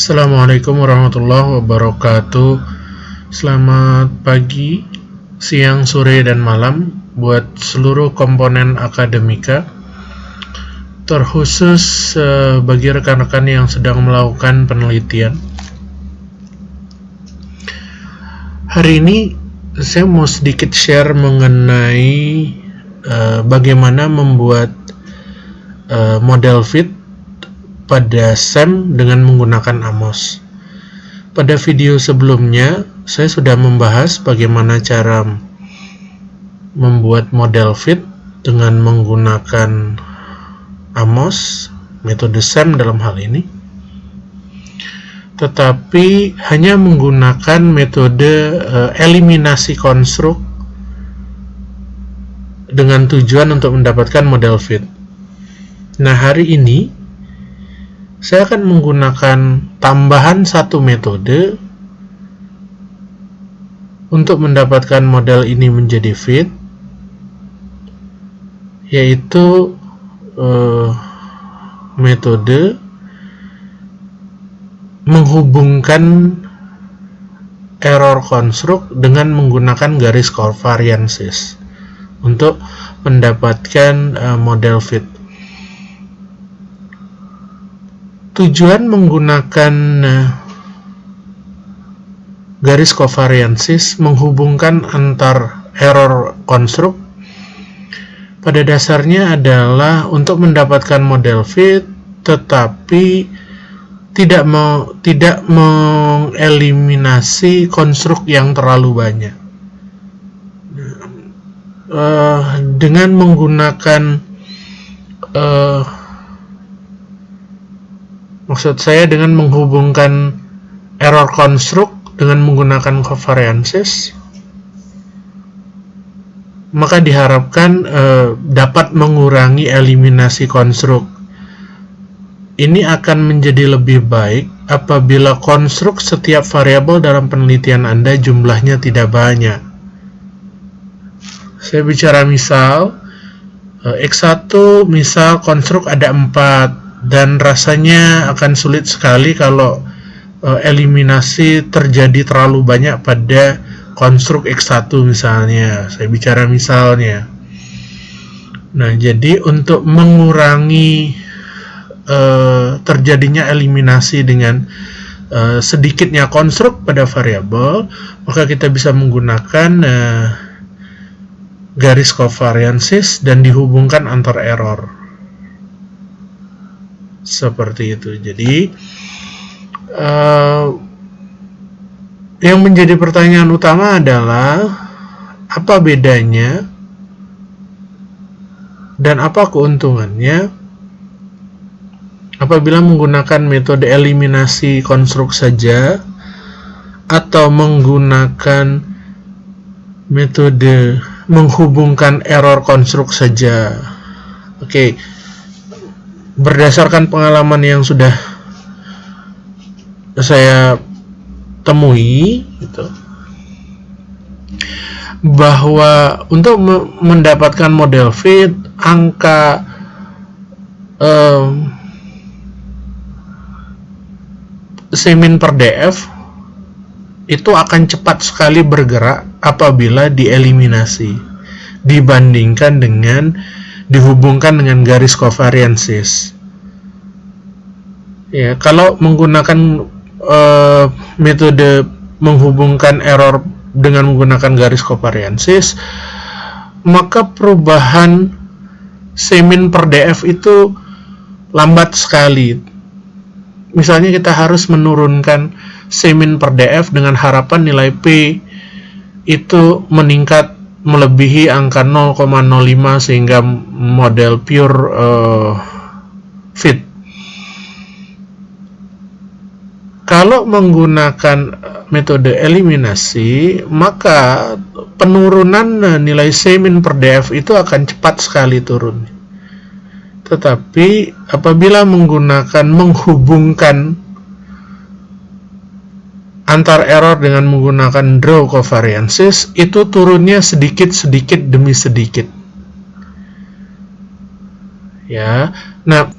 Assalamualaikum warahmatullahi wabarakatuh. Selamat pagi, siang, sore, dan malam buat seluruh komponen akademika, terkhusus bagi rekan-rekan yang sedang melakukan penelitian. Hari ini saya mau sedikit share mengenai bagaimana membuat model fit pada SEM dengan menggunakan Amos. Pada video sebelumnya, saya sudah membahas bagaimana cara membuat model fit dengan menggunakan Amos, metode SEM dalam hal ini. Tetapi hanya menggunakan metode eliminasi konstruk dengan tujuan untuk mendapatkan model fit. Nah, hari ini saya akan menggunakan tambahan satu metode untuk mendapatkan model ini menjadi fit, yaitu metode menghubungkan error konstruk dengan menggunakan garis covariances untuk mendapatkan model fit. Tujuan menggunakan garis covariances menghubungkan antar error konstruk pada dasarnya adalah untuk mendapatkan model fit, tetapi tidak mengeliminasi konstruk yang terlalu banyak. Dengan menggunakan maksud saya dengan menghubungkan error konstruk dengan menggunakan covariances, maka diharapkan dapat mengurangi eliminasi konstruk. Ini akan menjadi lebih baik apabila konstruk setiap variabel dalam penelitian Anda jumlahnya tidak banyak. Saya bicara misal, X1 misal konstruk ada 4, dan rasanya akan sulit sekali kalau eliminasi terjadi terlalu banyak pada konstruk X1 misalnya. Saya bicara misalnya. Nah, jadi untuk mengurangi terjadinya eliminasi dengan sedikitnya konstruk pada variabel, maka kita bisa menggunakan garis covariances dan dihubungkan antar error. Seperti itu. Jadi yang menjadi pertanyaan utama adalah apa bedanya dan apa keuntungannya apabila menggunakan metode eliminasi konstruk saja atau menggunakan metode menghubungkan error konstruk saja. Oke. Berdasarkan pengalaman yang sudah saya temui, bahwa untuk mendapatkan model fit, angka C-min per DF itu akan cepat sekali bergerak apabila dieliminasi dibandingkan dengan dihubungkan dengan garis covariances. Ya, kalau menggunakan metode menghubungkan error dengan menggunakan garis covariances, maka perubahan C-min per DF itu lambat sekali. Misalnya kita harus menurunkan C-min per DF dengan harapan nilai P itu meningkat melebihi angka 0,05 sehingga model pure fit. Kalau menggunakan metode eliminasi, maka penurunan nilai C-min per DF itu akan cepat sekali turun. Tetapi apabila menggunakan menghubungkan antar error dengan menggunakan draw covariances, itu turunnya sedikit demi sedikit. Ya, nah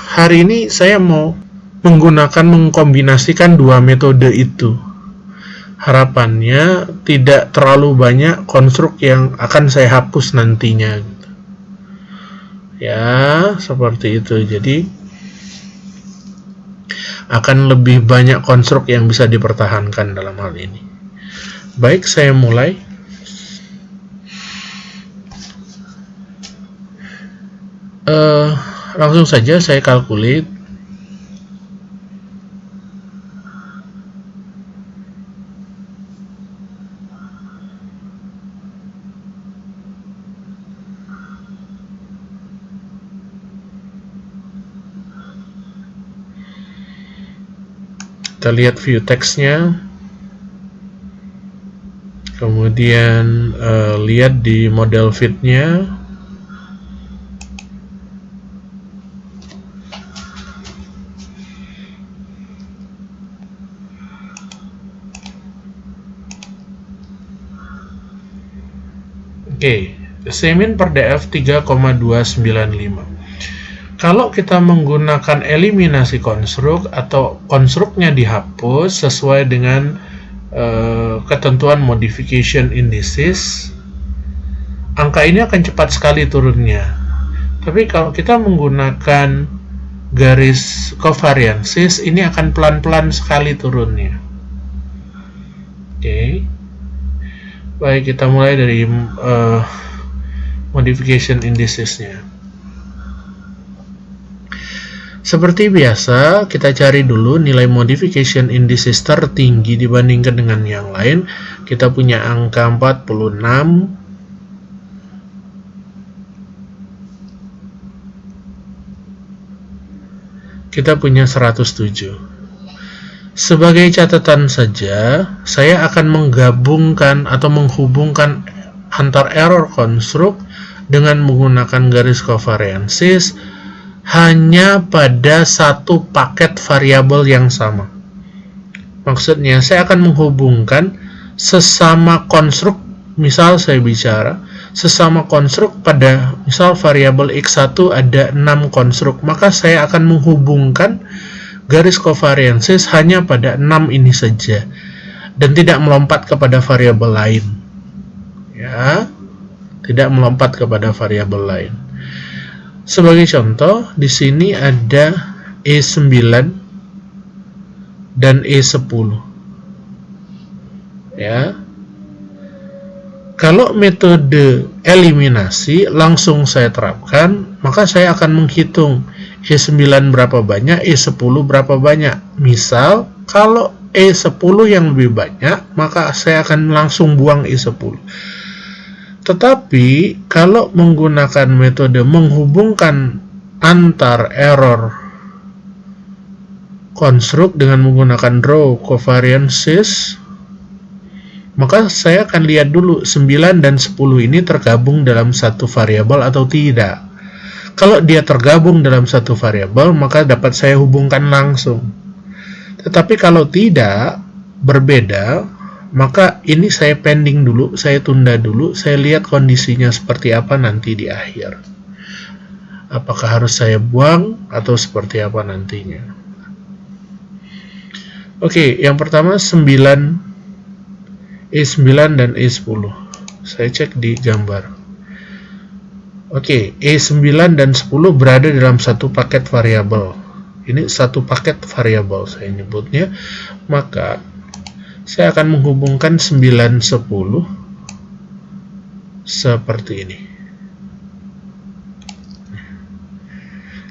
hari ini saya mau mengkombinasikan dua metode itu. Harapannya tidak terlalu banyak konstruk yang akan saya hapus nantinya. Ya, seperti itu. Jadi akan lebih banyak konstruk yang bisa dipertahankan dalam hal ini. Baik, saya mulai. Langsung saja saya calculate. Kita lihat view text-nya, kemudian lihat di model fit-nya. Oke, semin per df 3,295. Kalau kita menggunakan eliminasi konstruk atau konstruknya dihapus sesuai dengan ketentuan modification indices, angka ini akan cepat sekali turunnya. Tapi kalau kita menggunakan garis covariances, ini akan pelan-pelan sekali turunnya. Oke. Baik, kita mulai dari modification indicesnya. Seperti biasa, kita cari dulu nilai modification indices tertinggi dibandingkan dengan yang lain. Kita punya angka 46. Kita punya 107. Sebagai catatan saja, saya akan menggabungkan atau menghubungkan antar error konstruk dengan menggunakan garis covariances hanya pada satu paket variabel yang sama. Maksudnya, saya akan menghubungkan sesama konstruk, misal saya bicara, sesama konstruk pada, misal variabel x1 ada 6 konstruk, maka saya akan menghubungkan garis covariances hanya pada 6 ini saja, dan tidak melompat kepada variabel lain. Ya, tidak melompat kepada variabel lain. Sebagai contoh, di sini ada E9 dan E10. Ya. Kalau metode eliminasi langsung saya terapkan, maka saya akan menghitung E9 berapa banyak, E10 berapa banyak. Misal, kalau E10 yang lebih banyak, maka saya akan langsung buang E10. Tetapi, kalau menggunakan metode menghubungkan antar error konstruk dengan menggunakan row covariances, maka saya akan lihat dulu 9 dan 10 ini tergabung dalam satu variabel atau tidak. Kalau dia tergabung dalam satu variabel, maka dapat saya hubungkan langsung. Tetapi kalau tidak, berbeda, maka ini saya pending dulu, saya tunda dulu, saya lihat kondisinya seperti apa nanti di akhir. Apakah harus saya buang atau seperti apa nantinya. Oke, yang pertama 9, E9 dan E10. Saya cek di gambar. Oke, E9 dan 10 berada dalam satu paket variabel. Ini satu paket variabel saya nyebutnya. Maka saya akan menghubungkan 9, 10 seperti ini.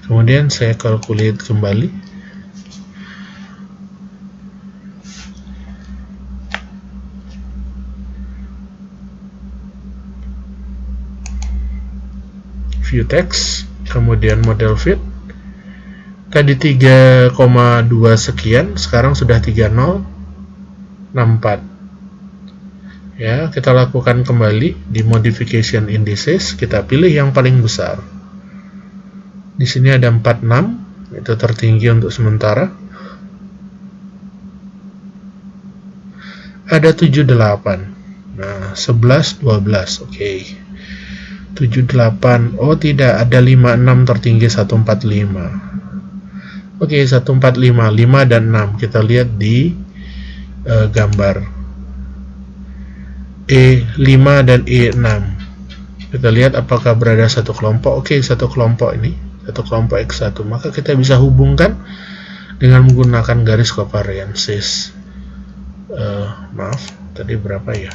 Kemudian saya calculate kembali. View text, kemudian model fit. Tadi 3,2 sekian, sekarang sudah 30. 64. Ya, kita lakukan kembali di modification indices, kita pilih yang paling besar. Di sini ada 46, itu tertinggi untuk sementara. Ada 78. Nah, 11, 12. Oke. 78. Oh, tidak, ada 56 tertinggi 145. Oke, 145, 5 dan 6. Kita lihat di gambar E5 dan E6. Kita lihat apakah berada satu kelompok. Oke, satu kelompok ini, satu kelompok X1. Maka kita bisa hubungkan dengan menggunakan garis covariances. Maaf, tadi berapa ya?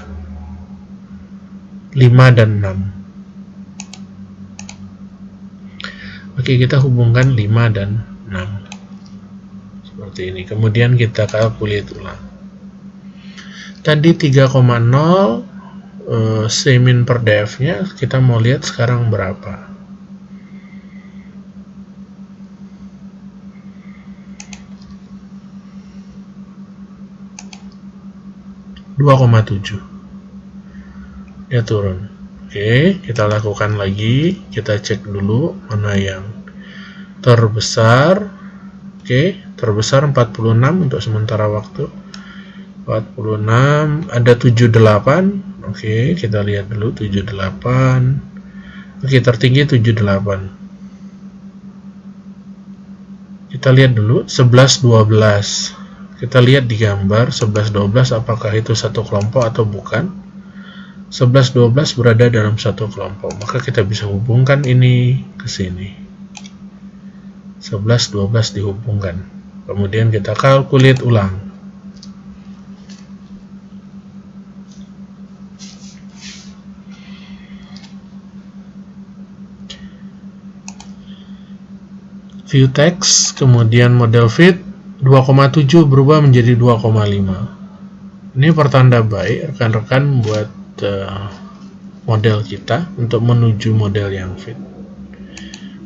5 dan 6. Oke, kita hubungkan 5 dan 6. Seperti ini. Kemudian kita kalkulasi ulang. Tadi 3,0 Cmin per df-nya, kita mau lihat sekarang berapa. (2,7). Dia turun. Oke, kita lakukan lagi. Kita cek dulu mana yang terbesar. Oke, terbesar 46 untuk sementara waktu. 46, ada 78. Oke, kita lihat dulu 78. Oke, tertinggi 78. Kita lihat dulu 11, 12. Kita lihat di gambar 11, 12 apakah itu satu kelompok atau bukan. 11, 12 berada dalam satu kelompok, maka kita bisa hubungkan ini ke sini. 11, 12 dihubungkan. Kemudian kita kalkulasi ulang. View text, kemudian model fit, 2,7 berubah menjadi 2,5. Ini pertanda baik rekan-rekan buat model kita untuk menuju model yang fit.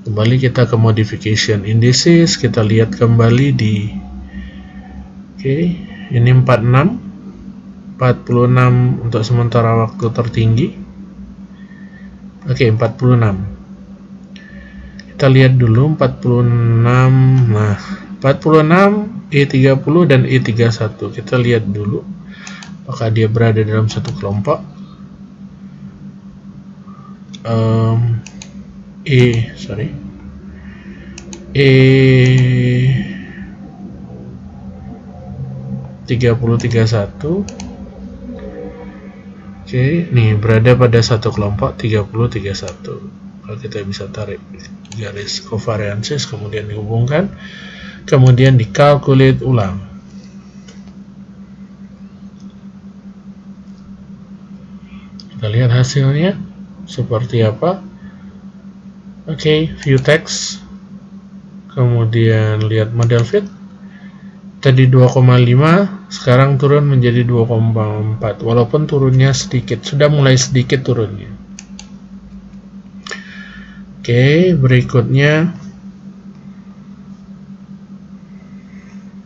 Kembali kita ke modification indices, kita lihat kembali di ini 46 untuk sementara waktu tertinggi. 46. Kita lihat dulu 46. Nah, 46, E30 dan E31. Kita lihat dulu apakah dia berada dalam satu kelompok. E30-31. Oke, nih berada pada satu kelompok 30-31. Kita bisa tarik garis covariances, kemudian dihubungkan, kemudian dikalkulasi ulang. Kita lihat hasilnya seperti apa. Oke, view text, kemudian lihat model fit. Tadi 2,5, sekarang turun menjadi 2,4, walaupun turunnya sedikit, sudah mulai sedikit turunnya. Oke, berikutnya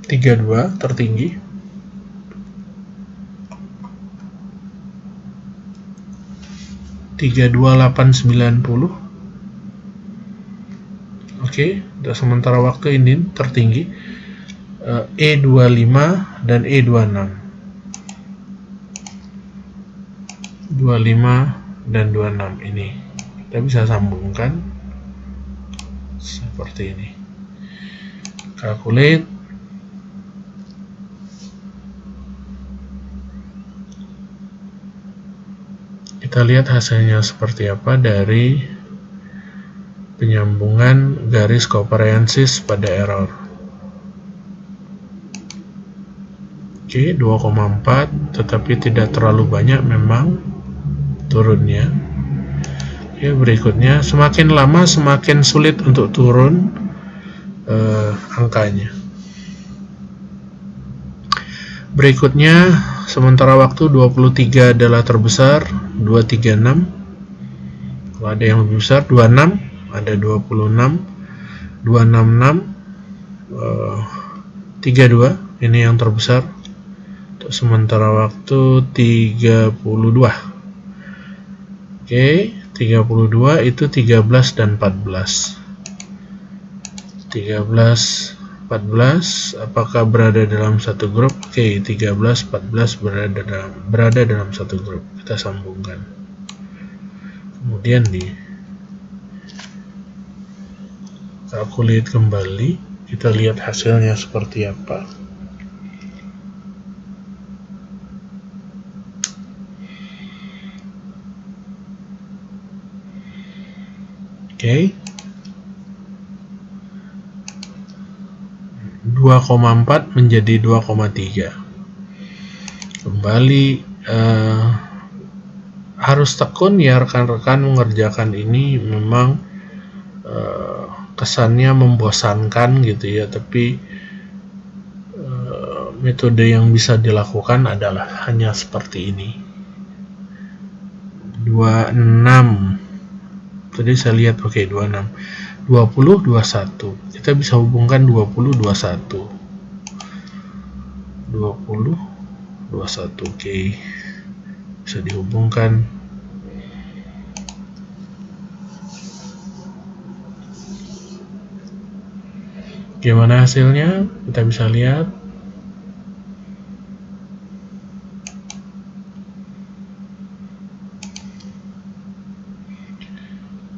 32 tertinggi. (32.890). Oke, untuk sementara waktu ini tertinggi. E25 dan E26. 25 dan 26 ini kita bisa sambungkan seperti ini. Calculate. Kita lihat hasilnya seperti apa dari penyambungan garis covariances pada error. Oke, 2,4, tetapi tidak terlalu banyak memang turunnya. Oke, berikutnya semakin lama semakin sulit untuk turun angkanya. Berikutnya sementara waktu 23 adalah terbesar, 236. Kalau ada yang lebih besar 26, ada 26, 266, 32, ini yang terbesar. Untuk sementara waktu 32. Oke, 32 itu 13 dan 14. 13, 14 apakah berada dalam satu grup? Oke, 13, 14 berada dalam satu grup. Kita sambungkan. Kemudian di calculate kembali, Kita lihat hasilnya seperti apa. Oke. 2,4 menjadi 2,3. Kembali harus tekun ya rekan-rekan mengerjakan ini. Memang kesannya membosankan gitu ya, tapi metode yang bisa dilakukan adalah hanya seperti ini. 26 tadi saya lihat, oke, 26 20 21 kita bisa hubungkan 20 21 20 21, oke, bisa dihubungkan. Gimana hasilnya? Kita bisa lihat.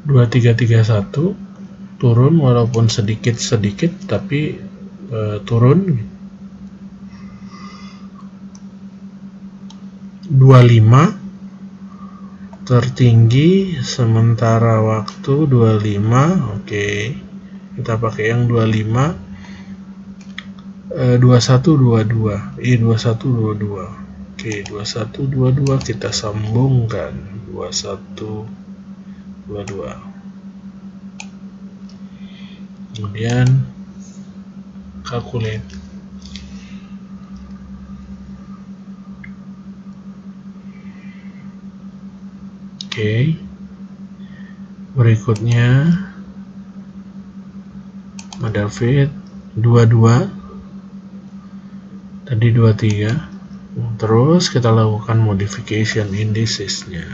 Dua tiga tiga satu turun walaupun sedikit tapi turun. 25 tertinggi sementara waktu 25. Oke, kita pakai yang 25. 2122 2122. Oke, 2122 kita sambungkan 2122. Kemudian calculate. Oke. Berikutnya model fit 22. Tadi 23. Terus kita lakukan modification indicesnya.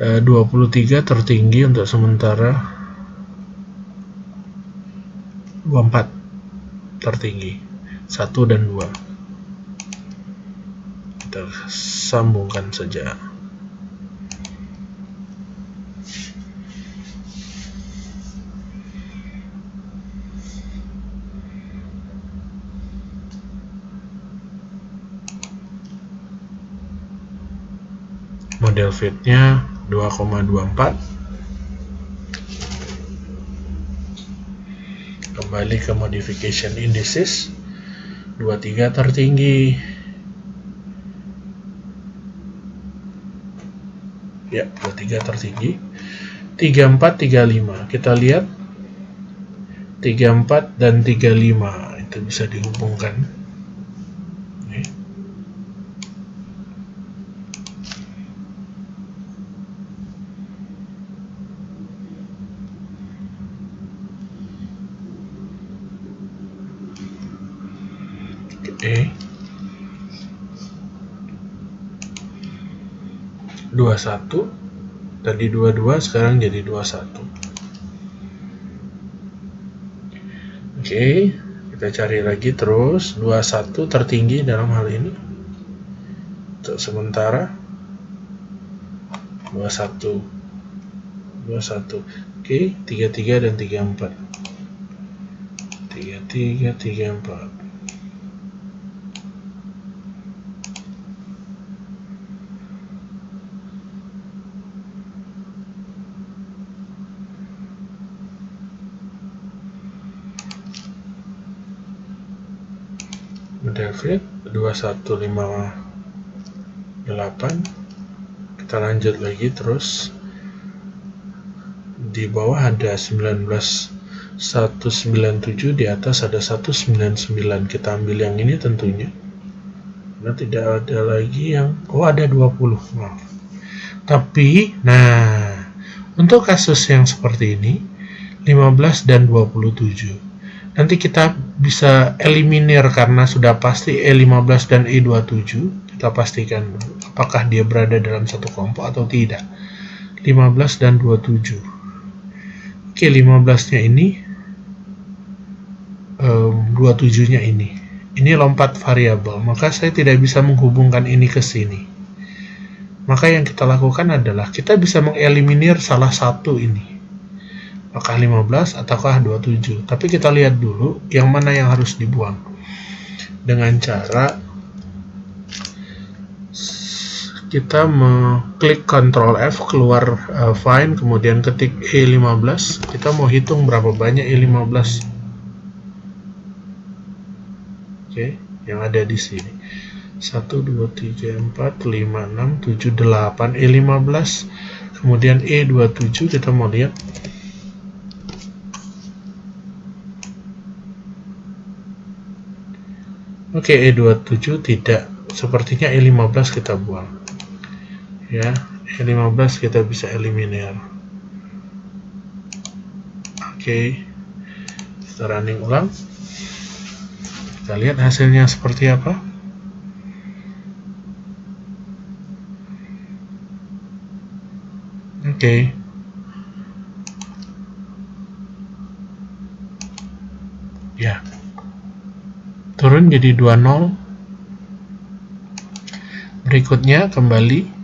23 tertinggi untuk sementara, 24 tertinggi, 1 dan 2. Kita sambungkan saja. Model fitnya 2,24. Kembali ke modification indices. 23 tertinggi. Ya, 23 tertinggi. 34, 35. Kita lihat 34 dan 35 itu bisa dihubungkan. Oke. 21 tadi 22, sekarang jadi 21. Oke, kita cari lagi terus 21 tertinggi dalam hal ini. Untuk sementara 21. Oke, 33 dan 34. 33, 34. Model fit 2158. Kita lanjut lagi terus. Di bawah ada 197, di atas ada 199. Kita ambil yang ini tentunya. Karena tidak ada lagi yang ada 20. Maaf. Tapi untuk kasus yang seperti ini 15 dan 27. Nanti kita bisa eliminir karena sudah pasti E15 dan E27. Kita pastikan apakah dia berada dalam satu kelompok atau tidak. 15 dan 27. Oke, 15-nya ini, 27-nya ini. Ini lompat variabel, maka saya tidak bisa menghubungkan ini ke sini. Maka yang kita lakukan adalah kita bisa mengeliminir salah satu ini. apakah 15 ataukah 27. Tapi kita lihat dulu yang mana yang harus dibuang. Dengan cara kita mengklik Ctrl F, keluar find, kemudian ketik E15. Kita mau hitung berapa banyak E15. Oke, yang ada di sini. 1, 2, 3, 4, 5, 6, 7, 8, E15. Kemudian E27 kita mau lihat. Oke, E27 tidak. Sepertinya E15 kita buang. Ya, E15 kita bisa eliminir. Oke, kita running ulang. Kita lihat hasilnya seperti apa. Oke. Ya. Turun jadi 20. Berikutnya kembali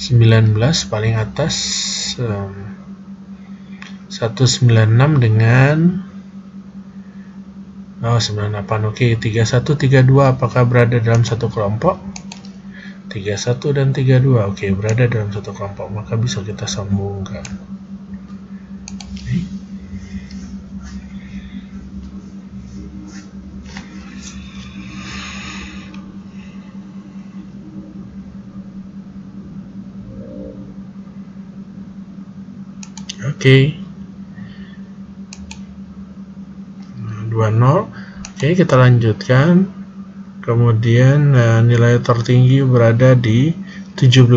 19 paling atas, 196 dengan 98. Oke, 31, 32 apakah berada dalam satu kelompok? 31 dan 32, oke, berada dalam satu kelompok, maka bisa kita sambungkan. Oke. 20. Oke, kita lanjutkan. Kemudian nilai tertinggi berada di 17,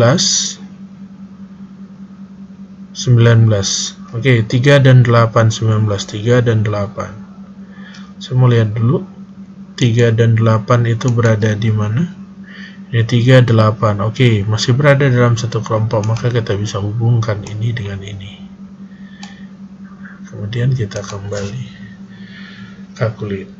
19. Oke, 3 dan 8, 19, 3 dan 8. Saya mau lihat dulu 3 dan 8 itu berada di mana. Ini 3, 8. Oke, masih berada dalam satu kelompok, maka kita bisa hubungkan ini dengan ini. Kemudian kita kembali calculate.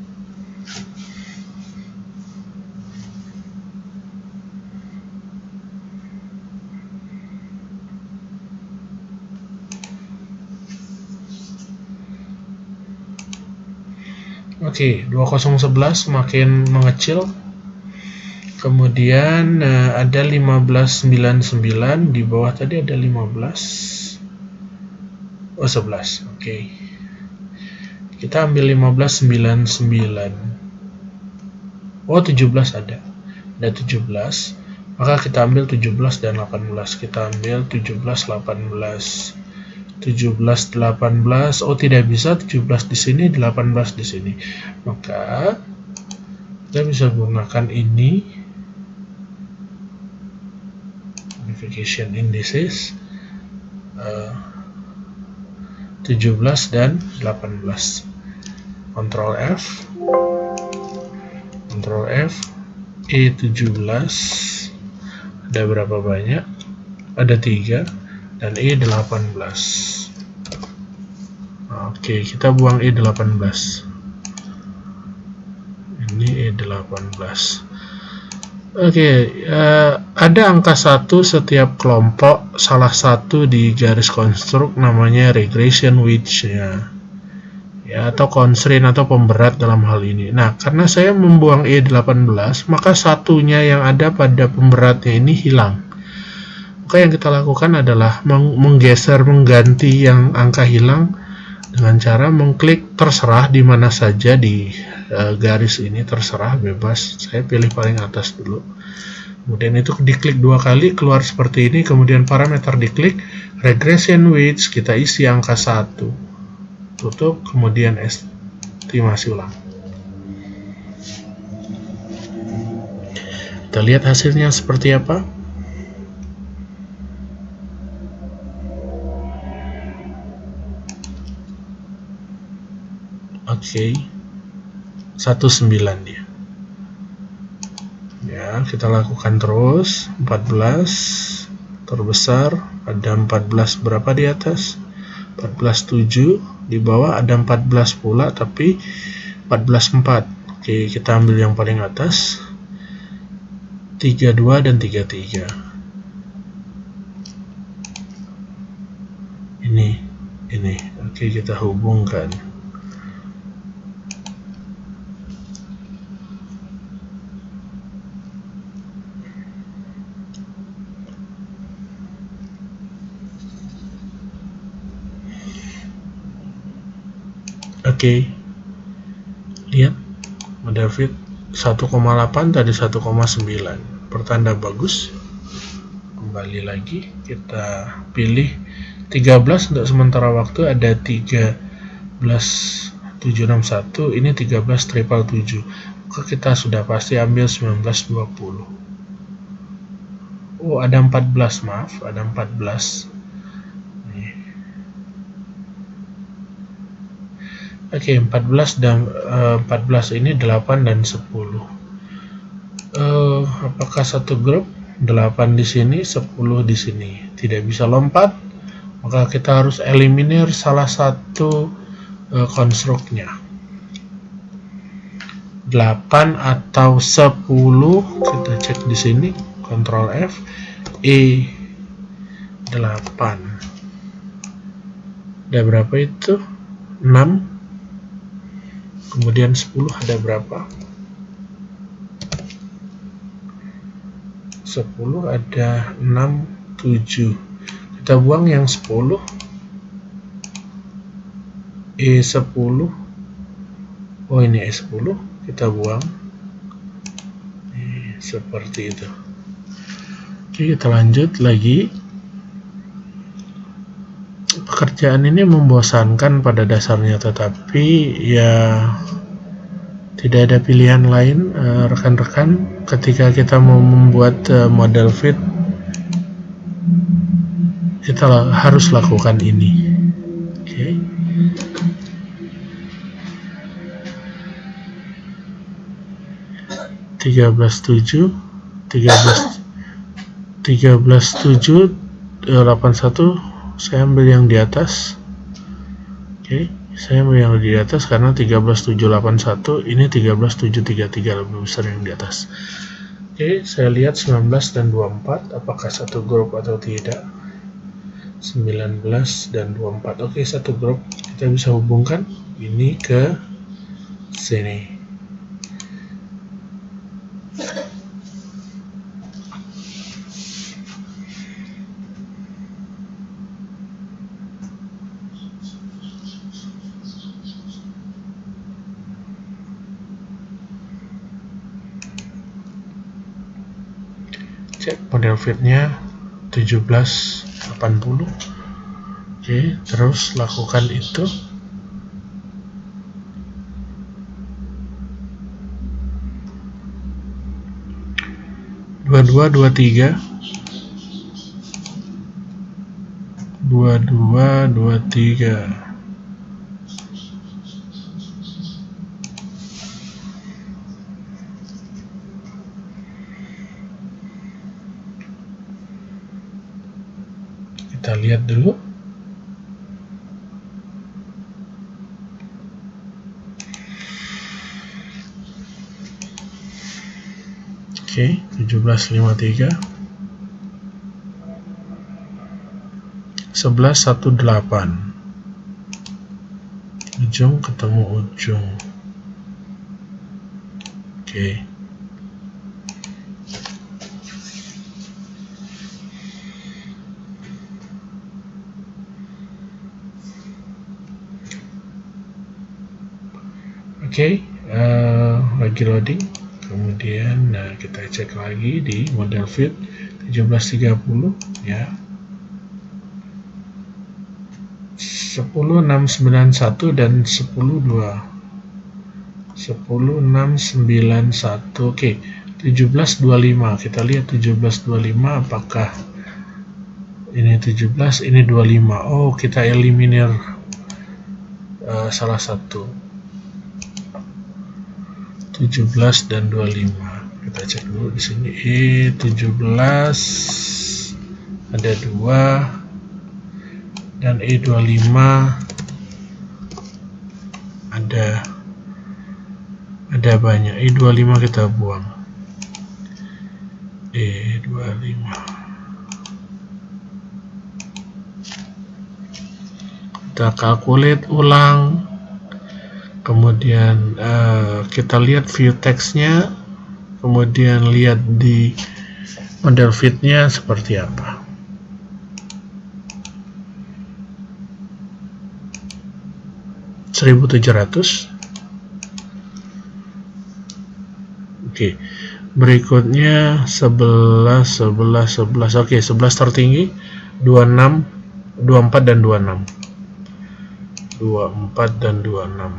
Oke, 2011 makin mengecil. Kemudian ada 1599 di bawah tadi ada 15. Oh, 11. Oke. Kita ambil 1599. Oh, 17 ada. Ada 17. Maka kita ambil 17 dan 18. Kita ambil 17, 18. 17, 18. Oh, tidak bisa 17 di sini, 18 di sini. Maka kita bisa gunakan ini. Unification indices. 17 dan 18. Ctrl F, Ctrl F, E17 ada berapa banyak? Ada 3 dan E18. Oke, kita buang E18. Ini E18. Oke, ada angka 1 setiap kelompok, salah satu di garis konstruk namanya regression width-nya. Ya, atau constraint atau pemberat dalam hal ini. Nah, karena saya membuang E18, maka satunya yang ada pada pemberatnya ini hilang. Maka yang kita lakukan adalah mengganti yang angka hilang dengan cara mengklik terserah di mana saja di garis ini, terserah, bebas. Saya pilih paling atas dulu. Kemudian itu diklik 2 kali, keluar seperti ini. Kemudian parameter diklik, regression width, kita isi angka 1. Tutup, kemudian estimasi ulang. Kita lihat hasilnya seperti apa. Oke, 19 dia. Ya, kita lakukan terus. 14 terbesar, ada 14 berapa di atas? 14,7. Di bawah ada 14 pula, tapi 14,4. Oke, kita ambil yang paling atas. 32 dan 33. Ini ini. Oke, kita hubungkan. Oke, lihat model fit 1,8 tadi 1,9, pertanda bagus. Kembali lagi, kita pilih 13 untuk sementara waktu, ada 13.761, ini 13.777. Maka kita sudah pasti ambil 1920. Oh, ada 14, maaf, ada 14. Oke, 14 dan 14 ini 8 dan 10. Apakah satu grup? 8 di sini, 10 di sini. Tidak bisa lompat, maka kita harus eliminir salah satu konstruknya. 8 atau 10, kita cek di sini, Ctrl F, E 8. Ada berapa itu? 6. Kemudian 10 ada berapa? 10 ada 6, 7. Kita buang yang 10. E10. Oh, ini E10. Kita buang. Seperti itu. Oke, kita lanjut lagi. Pekerjaan ini membosankan pada dasarnya, tetapi ya tidak ada pilihan lain, rekan-rekan. Ketika kita mau membuat model fit, kita harus lakukan ini. Oke. Tiga belas tujuh 81, saya ambil yang di atas. Oke, saya ambil yang di atas karena 13781, ini 13733, lebih besar yang di atas. Oke, saya lihat 19 dan 24 apakah satu grup atau tidak. 19 dan 24. Oke, satu grup. Kita bisa hubungkan ini ke sini. Cek model fitnya 1780. Oke, terus lakukan itu. Dua tiga 2223. Kita lihat dulu. Oke, 1753. 1118. Ujung ketemu ujung. Oke. Oke, lagi loading. Kemudian kita cek lagi di model fit 1730 ya. 10691 dan 102. 10691. Oke, 1725. Kita lihat 1725 apakah ini 17, ini 25. Oh, kita eliminir salah satu. 17 dan 25. Kita cek dulu di sini. 17 ada 2 dan 25 ada banyak. 25 kita buang. 25. kita calculate ulang, kemudian kita lihat view text-nya, kemudian lihat di model fit-nya seperti apa. $1.700. Oke, berikutnya 11. Oke, 11 tertinggi, 26, 24 dan 26. 24 dan 26.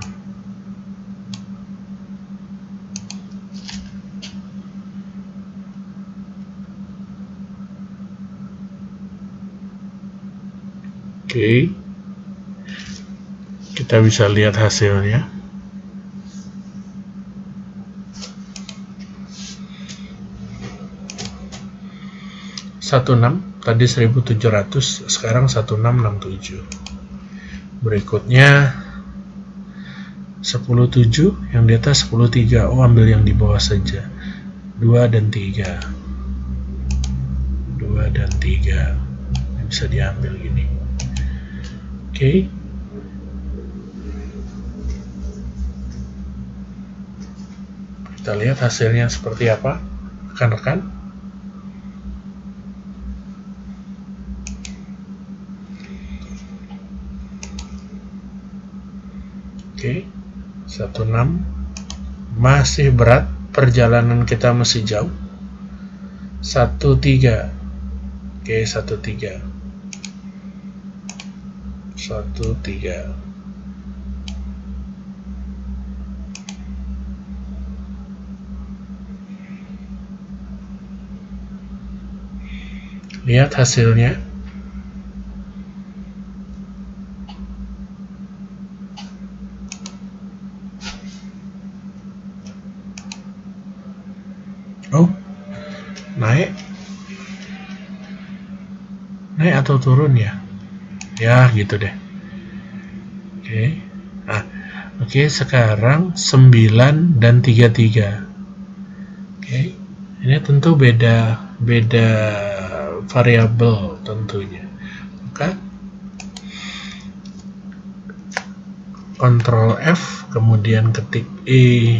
Oke, kita bisa lihat hasilnya. Tadi 1.700, sekarang 1.667. Berikutnya 10.7, yang di atas 10.3. Oh, ambil yang di bawah saja. 2 dan 3. 2 dan 3. Ini bisa diambil gini. Oke. Kita lihat hasilnya seperti apa, rekan-rekan. Oke, 16. Masih berat, perjalanan kita masih jauh. 13. Oke, 13. 13. Lihat hasilnya. Oh, naik atau turun ya? Ya, gitu deh. Oke. Nah, oke, sekarang 9 dan 33. Oke. Ini tentu beda variabel tentunya. Maka Ctrl F, kemudian ketik E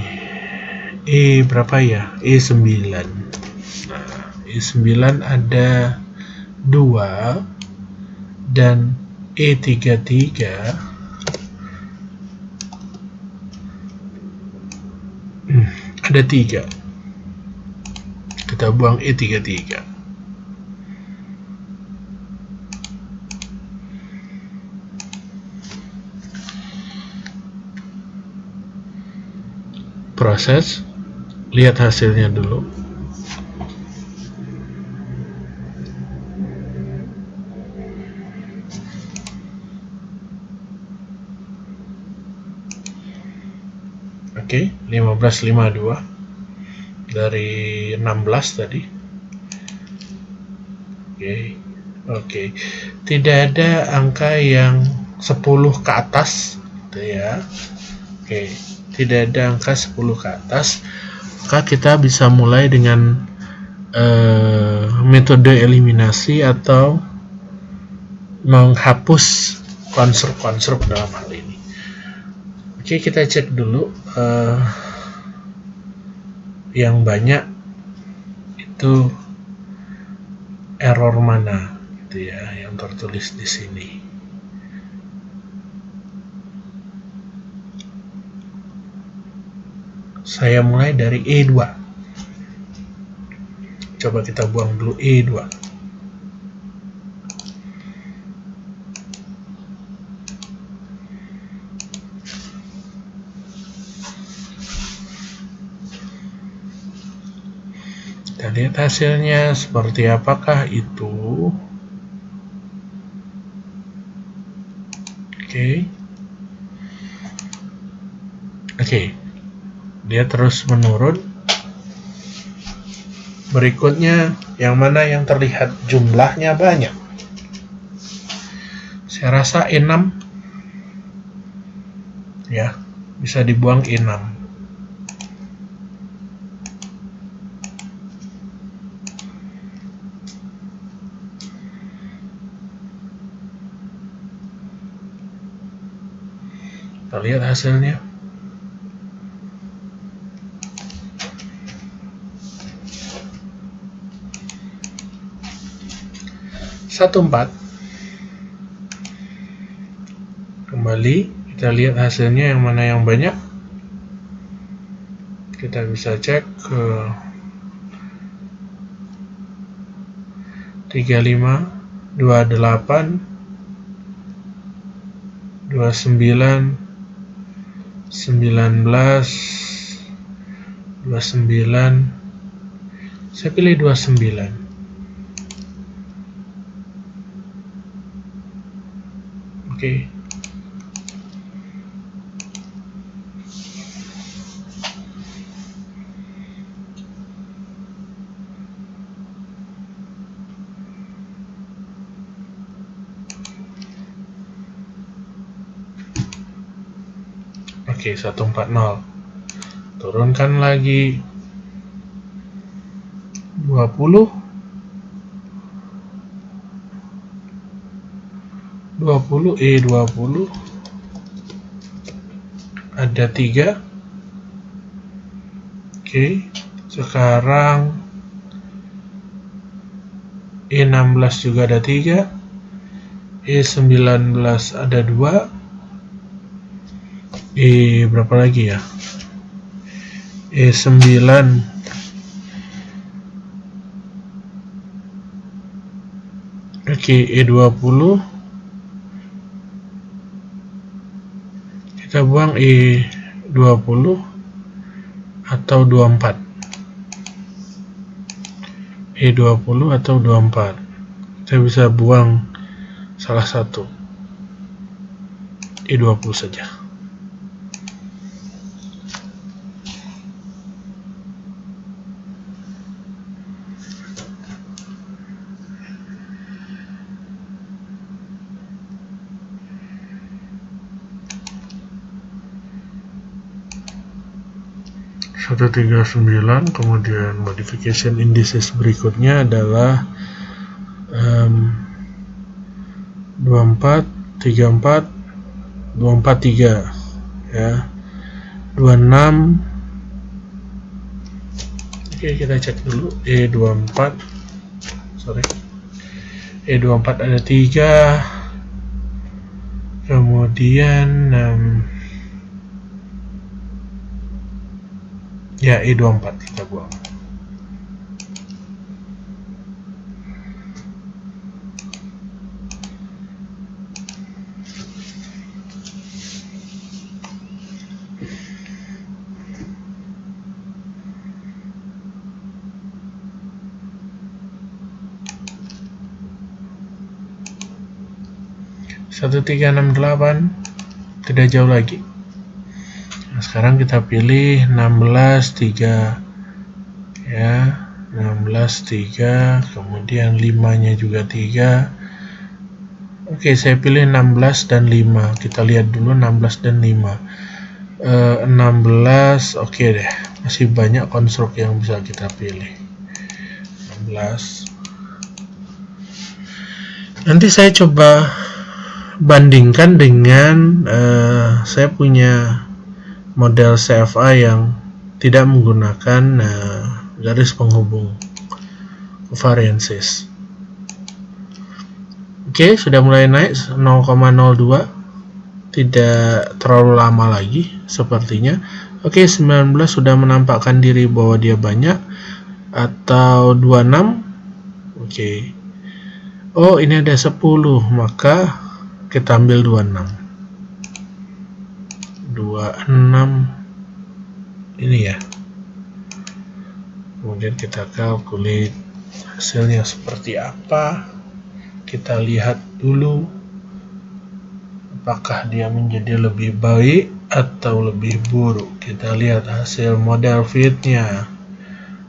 berapa ya? E9. Nah, E9 ada 2 dan E33 ada 3. Kita buang E33. Proses, lihat hasilnya dulu. Oke, 15.52 dari 16 tadi. Oke. Tidak ada angka yang 10 ke atas, gitu ya. Oke, tidak ada angka 10 ke atas. Maka kita bisa mulai dengan metode eliminasi atau menghapus konstruk-konstruk dalam hal ini. Oke, kita cek dulu yang banyak itu error mana, gitu ya, yang tertulis di sini. Saya mulai dari E2. Coba kita buang dulu E2. Kita lihat hasilnya seperti apakah itu. Oke. Dia terus menurun. Berikutnya, yang mana yang terlihat jumlahnya banyak? Saya rasa E6 ya, bisa dibuang E6. lihat hasilnya. Kembali kita lihat hasilnya yang mana yang banyak. Kita bisa cek ke 35, 28, 29, 19, 29. Saya pilih 29. Oke. Oke, 140. Turunkan lagi 20, 20 ada 3. Oke, sekarang E16 juga ada 3, E19 ada 2, berapa lagi ya? E9 oke, E20 kita buang E20 atau 24, E20 atau 24 kita bisa buang salah satu, E20 saja. (139), kemudian modification indices berikutnya adalah 24, 34, 243 ya, 26. Oke, kita cek dulu E24 ada 3, kemudian ya E24 kita buang. (1368) tidak jauh lagi. Nah, sekarang kita pilih 16, 3 ya, 16, 3, kemudian 5 nya juga 3. Oke, saya pilih 16 dan 5. Kita lihat dulu 16 dan 5. 16, oke deh, masih banyak konstruk yang bisa kita pilih. 16. Nanti saya coba bandingkan dengan saya punya model CFA yang tidak menggunakan garis penghubung covariances. Oke, sudah mulai naik 0,02, tidak terlalu lama lagi sepertinya. Oke, 19 sudah menampakkan diri bahwa dia banyak, atau 26. Oke. Oh, ini ada 10, maka kita ambil 26 ini ya. Kemudian kita calculate hasilnya seperti apa. Kita lihat dulu apakah dia menjadi lebih baik atau lebih buruk. Kita lihat hasil model fit-nya.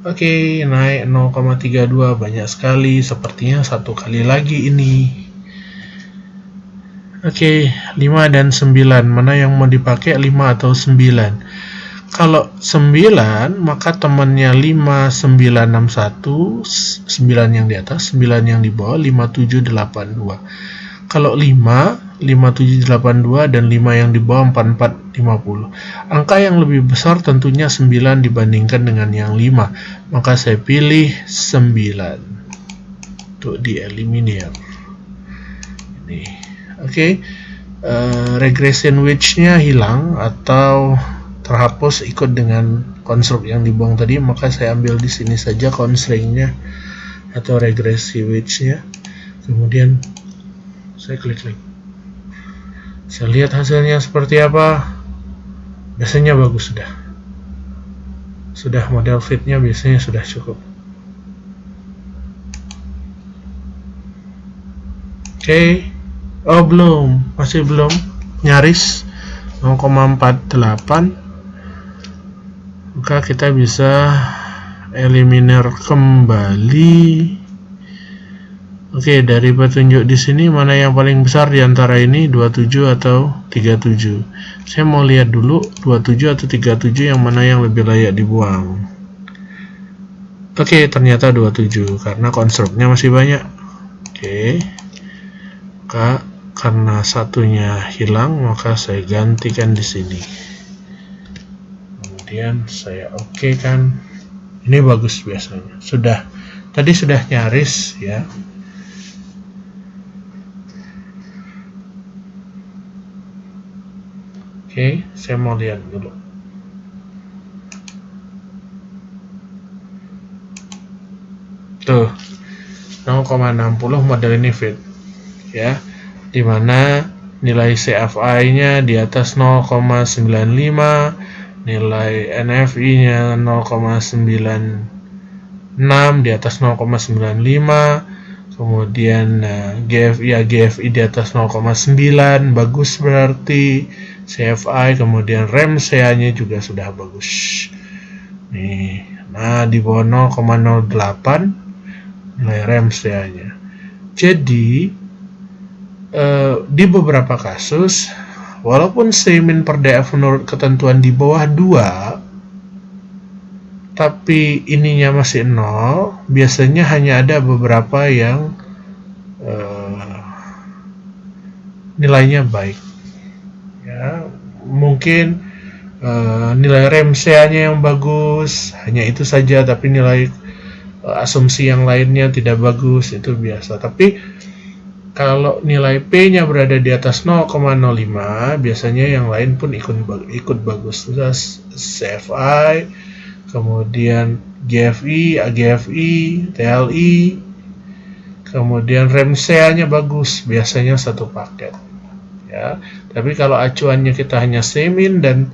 Oke, naik 0,32, banyak sekali, sepertinya satu kali lagi ini. Oke, 5 dan 9, mana yang mau dipakai, 5 atau 9? Kalau 9, maka temannya 5, 9, 6, 1, 9 yang di atas, 9 yang di bawah, 5, 7, 8, 2. Kalau 5, 5782 dan 5 yang di bawah 4450. Angka yang lebih besar tentunya 9 dibandingkan dengan yang 5. Maka saya pilih 9 untuk dieliminir. Ini. Oke. Regression wedge-nya hilang atau terhapus ikut dengan konstruk yang dibuang tadi, maka saya ambil di sini saja constraint-nya atau regresi wedge-nya. Kemudian saya klik. Saya lihat hasilnya seperti apa. Biasanya bagus sudah model fit-nya biasanya sudah cukup. Oke. Oh belum, masih belum, nyaris 0,48. Maka kita bisa eliminir kembali. Oke, dari petunjuk di sini mana yang paling besar di antara ini, 27 atau 37? Saya mau lihat dulu 27 atau 37 yang mana yang lebih layak dibuang. Oke, ternyata 27 karena konstruknya masih banyak. Oke. Karena satunya hilang, maka saya gantikan di sini. Kemudian saya kan. Ini bagus biasanya. Tadi sudah nyaris ya. Oke, saya mau lihat dulu. Tuh, 0,60 model ini fit ya, dimana nilai CFI-nya di atas 0,95, nilai NFI-nya 0,96 di atas 0,95, kemudian GFI di atas 0,9, bagus berarti CFI, kemudian rem CA-nya juga sudah bagus. Nih, nah di bawah 0,08 nilai rem CA-nya. Jadi di beberapa kasus, walaupun Cmin per df menurut ketentuan di bawah 2, tapi ininya masih 0, biasanya hanya ada beberapa yang nilainya baik. Ya, mungkin nilai rem CA-nya yang bagus, hanya itu saja, tapi nilai asumsi yang lainnya tidak bagus, itu biasa. Tapi kalau nilai P-nya berada di atas 0,05, biasanya yang lain pun ikut bagus. Terus CFI, kemudian GFI, AGFI, TLI, kemudian rem CA-nya bagus, biasanya satu paket. Ya, tapi kalau acuannya kita hanya Cmin dan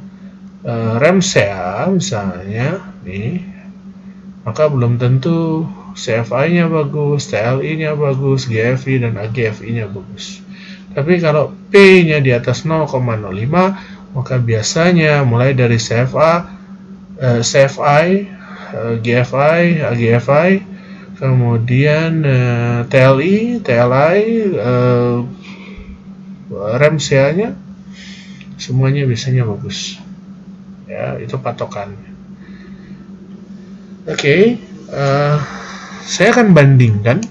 rem CA misalnya, nih, maka belum tentu CFI-nya bagus, TLI-nya bagus, GFI dan AGFI-nya bagus. Tapi kalau P-nya di atas 0,05, maka biasanya mulai dari CFI, GFI, AGFI, kemudian TLI, rem CA-nya, semuanya biasanya bagus. Ya, itu patokannya. Oke. Saya akan bandingkan.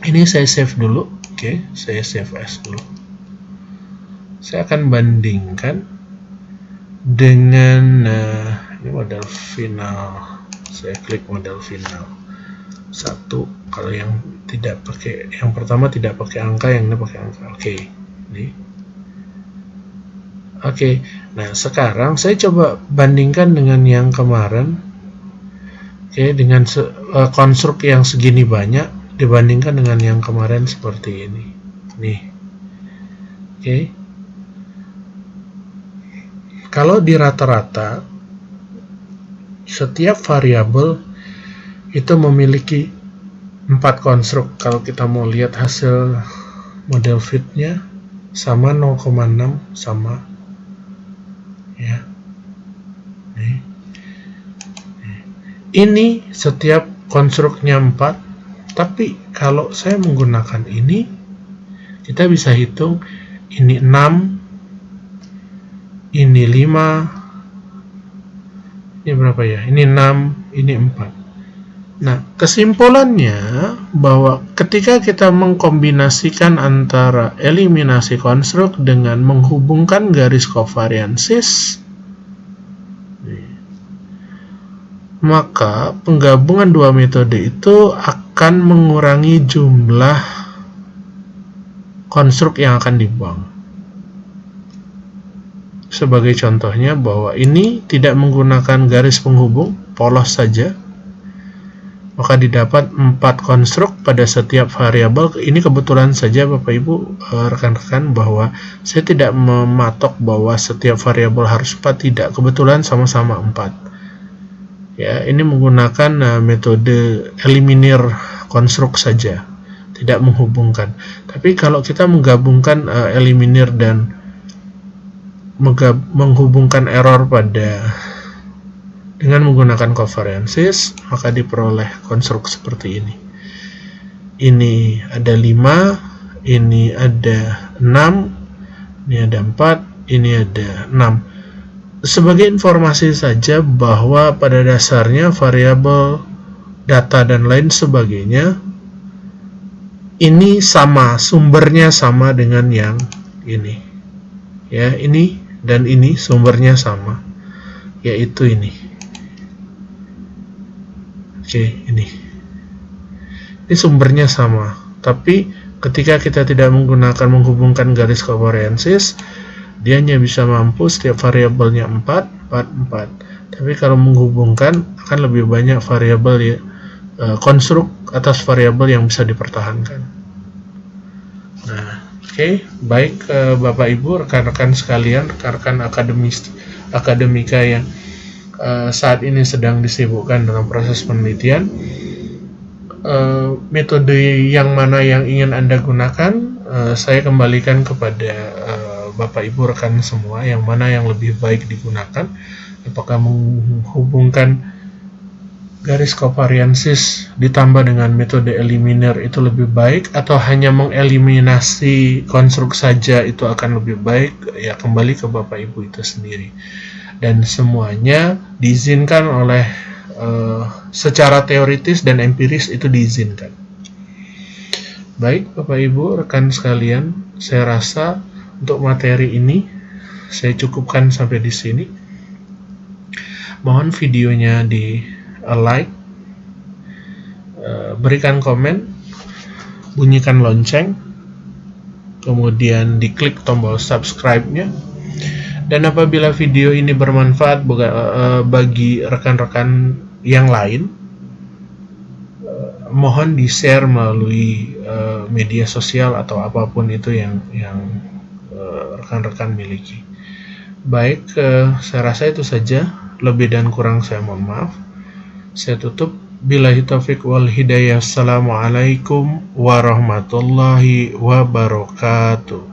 Ini saya save dulu. Oke, saya save as dulu. Saya akan bandingkan dengan ini model final. Saya klik model final. 1. Kalau yang tidak pakai, yang pertama tidak pakai angka, yang ini pakai angka. Oke. Ini. Oke. Nah, sekarang saya coba bandingkan dengan yang kemarin. Oke, dengan konstruk yang segini banyak dibandingkan dengan yang kemarin seperti ini. Nih. Oke. Kalau di rata-rata setiap variabel itu memiliki 4 konstruk. Kalau kita mau lihat hasil model fit-nya sama 0,6 sama ya. Nih. Ini setiap konstruknya 4, tapi kalau saya menggunakan ini, kita bisa hitung ini 6, ini 5, ini berapa ya? Ini 6, ini 4. Nah, kesimpulannya bahwa ketika kita mengkombinasikan antara eliminasi konstruk dengan menghubungkan garis kovariansis, maka penggabungan dua metode itu akan mengurangi jumlah konstruk yang akan dibuang. Sebagai contohnya bahwa ini tidak menggunakan garis penghubung, polos saja, maka didapat 4 konstruk pada setiap variabel. Ini kebetulan saja Bapak Ibu rekan-rekan bahwa saya tidak mematok bahwa setiap variabel harus 4, tidak, kebetulan sama-sama 4. Ya, ini menggunakan metode eliminir konstruk saja, tidak menghubungkan. Tapi kalau kita menggabungkan eliminir dan menghubungkan error dengan menggunakan covariances, maka diperoleh konstruk seperti ini. Ini ada 5, ini ada 6, ini ada 4, ini ada 6. Sebagai informasi saja bahwa pada dasarnya variabel, data, dan lain sebagainya ini sama, sumbernya sama dengan yang ini. Ya, ini dan ini sumbernya sama, yaitu ini. Oke, ini sumbernya sama, tapi ketika kita tidak menggunakan menghubungkan garis covariances, dia hanya bisa mampu setiap variabelnya 4. Tapi kalau menghubungkan akan lebih banyak variabel ya, konstruk atas variabel yang bisa dipertahankan. Nah, oke, baik Bapak Ibu, rekan-rekan sekalian, rekan-rekan akademika yang saat ini sedang disibukkan dalam proses penelitian, metode yang mana yang ingin Anda gunakan, saya kembalikan kepada Bapak Ibu rekan semua, yang mana yang lebih baik digunakan, apakah menghubungkan garis covariances ditambah dengan metode eliminir itu lebih baik, atau hanya mengeliminasi konstruk saja itu akan lebih baik. Ya, kembali ke Bapak Ibu itu sendiri, dan semuanya diizinkan oleh secara teoritis dan empiris itu diizinkan. Baik Bapak Ibu rekan sekalian, saya rasa untuk materi ini saya cukupkan sampai di sini. Mohon videonya di like, berikan komen, bunyikan lonceng, kemudian diklik tombol subscribe-nya. Dan apabila video ini bermanfaat bagi rekan-rekan yang lain, mohon di-share melalui media sosial atau apapun itu yang rekan-rekan miliki. Baik, saya rasa itu saja. Lebih dan kurang saya mohon maaf. Saya tutup. Billahi taufiq wal hidayah. Assalamualaikum warahmatullahi wabarakatuh.